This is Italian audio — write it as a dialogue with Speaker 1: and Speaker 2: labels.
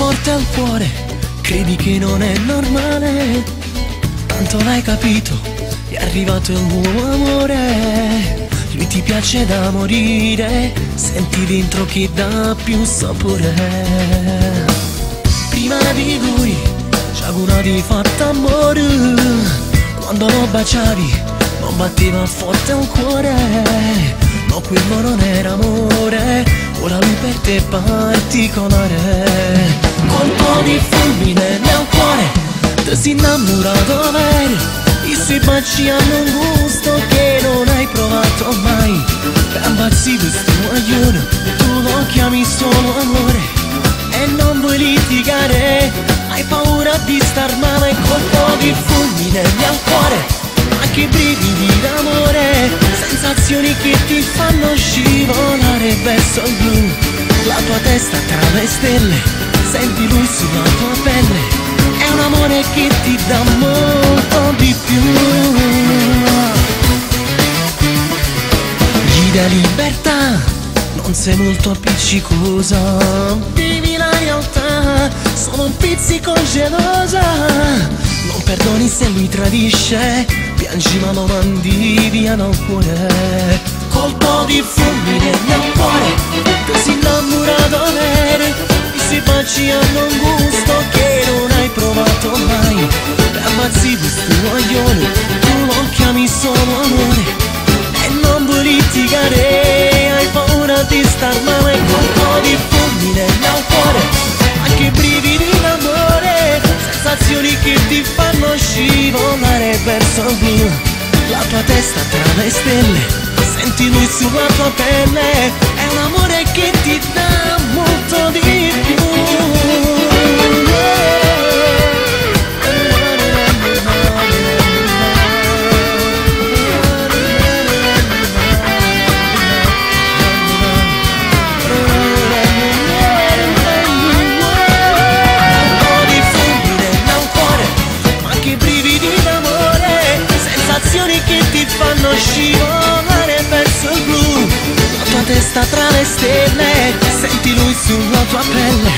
Speaker 1: forte al cuore, credi che non è normale, tanto l'hai capito, è arrivato il nuovo amore. Lui ti piace da morire, senti dentro che dà più sapore. Prima di lui ci auguravi fatto amore, quando lo baciavi non batteva forte un cuore, no quello non era amore, ora lui per te è particolare. Colpo di fulmine nel cuore, ti sei innamorato vero, i suoi baci hanno un gusto che non hai provato mai. Rambazzi questo guaglione, tu lo chiami solo amore e non vuoi litigare, hai paura di star male. Colpo di fulmine nel cuore, anche brividi d'amore, sensazioni che ti fanno scivolare verso il blu. La tua testa tra le stelle, senti lui sulla tua pelle, è un amore che ti dà molto di più. Gli dà libertà, non sei molto appiccicosa, vivi la realtà, sono un pizzico gelosa. Non perdoni se lui tradisce, piangi ma lo mandi via dal cuore. Colpo di fulmine nel cuore, ti sei innamorato vero, i suoi baci hanno un gusto che non hai provato mai. Ammazzi questo guaglione, tu lo chiami solo amore e non vuoi litigare, hai paura di star male. Colpo di fulmine nel cuore, anche brividi d'amore, sensazioni che ti fanno scivolare verso il blu. La tua testa tra le stelle, senti lui sulla tua pelle, è un amore che ti dà molto di più. Che ti fanno scivolare verso il blu. La tua testa tra le stelle, senti lui sulla tua pelle,